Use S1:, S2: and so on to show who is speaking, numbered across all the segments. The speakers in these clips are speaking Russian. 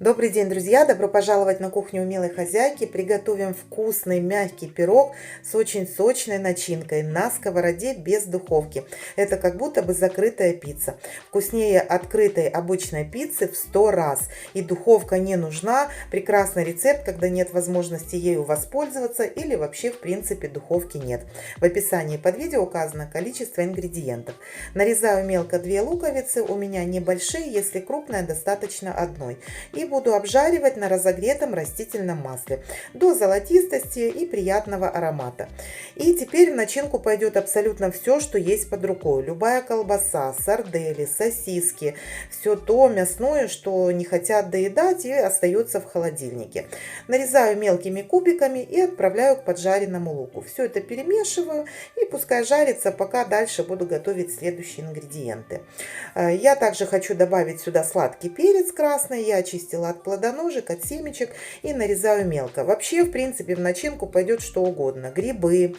S1: Добрый день, друзья! Добро пожаловать на кухню умелой хозяйки. Приготовим вкусный мягкий пирог с очень сочной начинкой на сковороде без духовки. Это как будто бы закрытая пицца. Вкуснее открытой обычной пиццы в 100 раз. И духовка не нужна. Прекрасный рецепт, когда нет возможности ею воспользоваться или вообще в принципе духовки нет. В описании под видео указано количество ингредиентов. Нарезаю мелко 2 луковицы. У меня небольшие, если крупная, достаточно одной. И буду обжаривать на разогретом растительном масле до золотистости и приятного аромата. И теперь в начинку пойдет абсолютно все, что есть под рукой. Любая колбаса, сардели, сосиски, все то мясное, что не хотят доедать и остается в холодильнике. Нарезаю мелкими кубиками и отправляю к поджаренному луку. Все это перемешиваю и пускай жарится, пока дальше буду готовить следующие ингредиенты. Я также хочу добавить сюда сладкий перец красный. Я очистила от плодоножек, от семечек и нарезаю мелко. Вообще, в принципе, в начинку пойдет что угодно. Грибы,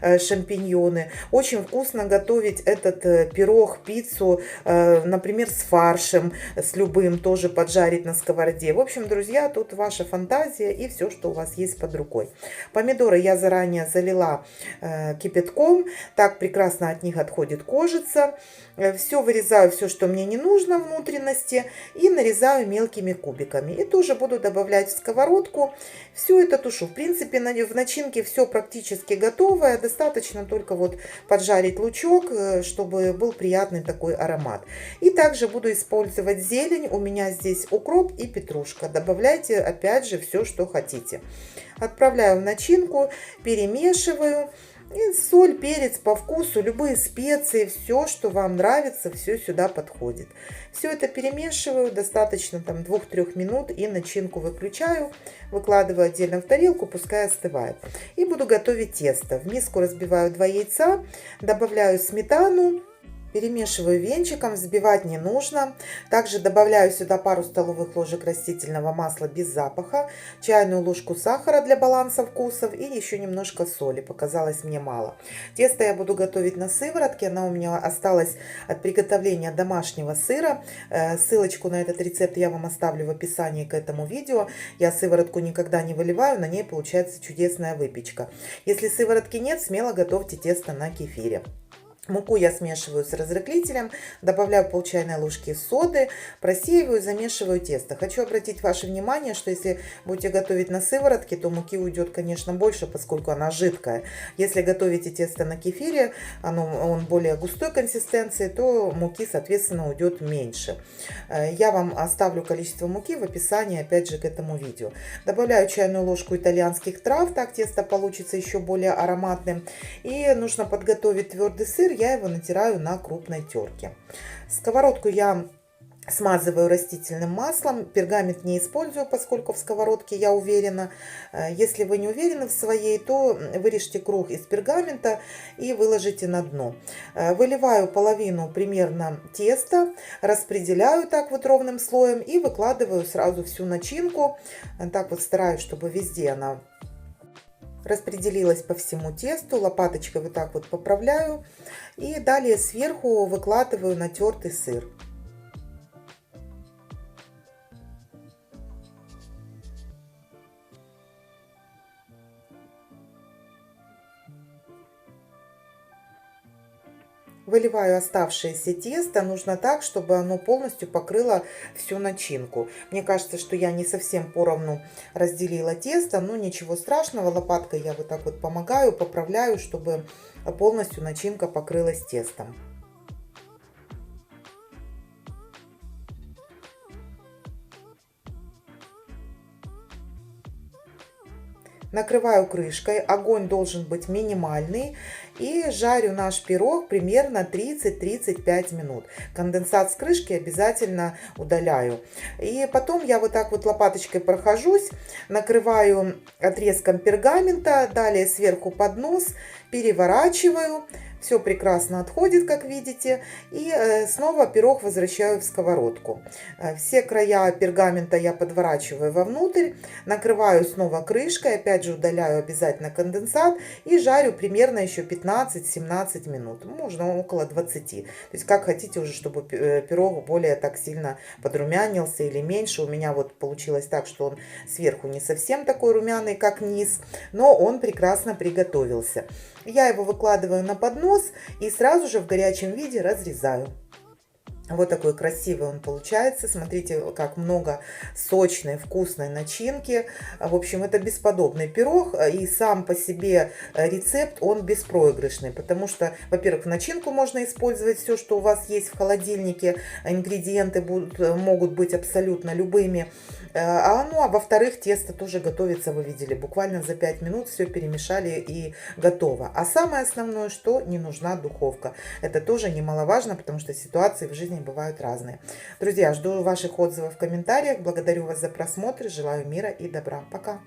S1: шампиньоны. Очень вкусно готовить этот пирог, пиццу, например, с фаршем, с любым, тоже поджарить на сковороде. В общем, друзья, тут ваша фантазия и все, что у вас есть под рукой. Помидоры я заранее залила кипятком. Так прекрасно от них отходит кожица. Все вырезаю, все, что мне не нужно, внутренности, и нарезаю мелкими кубиками. И тоже буду добавлять в сковородку. Все это тушу. В принципе, в начинке все практически готовое. Достаточно только вот поджарить лучок, чтобы был приятный такой аромат. И также буду использовать зелень. У меня здесь укроп и петрушка. Добавляйте опять же все, что хотите. Отправляю в начинку, перемешиваю. И соль, перец по вкусу, любые специи, все, что вам нравится, все сюда подходит. Все это перемешиваю, достаточно там 2-3 минут, и начинку выключаю, выкладываю отдельно в тарелку, пускай остывает. И буду готовить тесто. В миску разбиваю 2 яйца, добавляю сметану. Перемешиваю венчиком, взбивать не нужно. Также добавляю сюда пару столовых ложек растительного масла без запаха, чайную ложку сахара для баланса вкусов и еще немножко соли. Показалось мне мало. Тесто я буду готовить на сыворотке. Она у меня осталась от приготовления домашнего сыра. Ссылочку на этот рецепт я вам оставлю в описании к этому видео. Я сыворотку никогда не выливаю, на ней получается чудесная выпечка. Если сыворотки нет, смело готовьте тесто на кефире. Муку я смешиваю с разрыхлителем, добавляю пол чайной ложки соды, просеиваю, замешиваю тесто. Хочу обратить ваше внимание, что если будете готовить на сыворотке, то муки уйдет, конечно, больше, поскольку она жидкая. Если готовите тесто на кефире, он более густой консистенции, то муки, соответственно, уйдет меньше. Я вам оставлю количество муки в описании, опять же, к этому видео. Добавляю чайную ложку итальянских трав, так тесто получится еще более ароматным. И нужно подготовить твердый сыр. Я его натираю на крупной терке. Сковородку я смазываю растительным маслом. Пергамент не использую, поскольку в сковородке я уверена. Если вы не уверены в своей, то вырежьте круг из пергамента и выложите на дно. Выливаю половину примерно теста, распределяю так вот ровным слоем и выкладываю сразу всю начинку. Так вот стараюсь, чтобы везде она распределилась по всему тесту. Лопаточкой вот так вот поправляю. И далее сверху выкладываю натертый сыр. Выливаю оставшееся тесто. Нужно так, чтобы оно полностью покрыло всю начинку. Мне кажется, что я не совсем поровну разделила тесто, но ничего страшного. Лопаткой я вот так вот помогаю, поправляю, чтобы полностью начинка покрылась тестом. Накрываю крышкой, огонь должен быть минимальный, и жарю наш пирог примерно 30-35 минут. Конденсат с крышки обязательно удаляю. И потом я вот так вот лопаточкой прохожусь, накрываю отрезком пергамента, далее сверху поднос, переворачиваю. Все прекрасно отходит, как видите. И снова пирог возвращаю в сковородку. Все края пергамента я подворачиваю вовнутрь. Накрываю снова крышкой. Опять же удаляю обязательно конденсат. И жарю примерно еще 15 15-17 минут, можно около 20. То есть как хотите уже, чтобы пирог более так сильно подрумянился или меньше. У меня вот получилось так, что он сверху не совсем такой румяный, как низ, но он прекрасно приготовился. Я его выкладываю на поднос и сразу же в горячем виде разрезаю. Вот такой красивый он получается. Смотрите, как много сочной, вкусной начинки. В общем, это бесподобный пирог. И сам по себе рецепт, он беспроигрышный. Потому что, во-первых, в начинку можно использовать все, что у вас есть в холодильнике. Ингредиенты могут быть абсолютно любыми. Ну, а во-вторых, тесто тоже готовится, вы видели, буквально за 5 минут все перемешали и готово. А самое основное, что не нужна духовка. Это тоже немаловажно, потому что ситуации в жизни бывают разные. Друзья, жду ваших отзывов в комментариях. Благодарю вас за просмотр. Желаю мира и добра. Пока.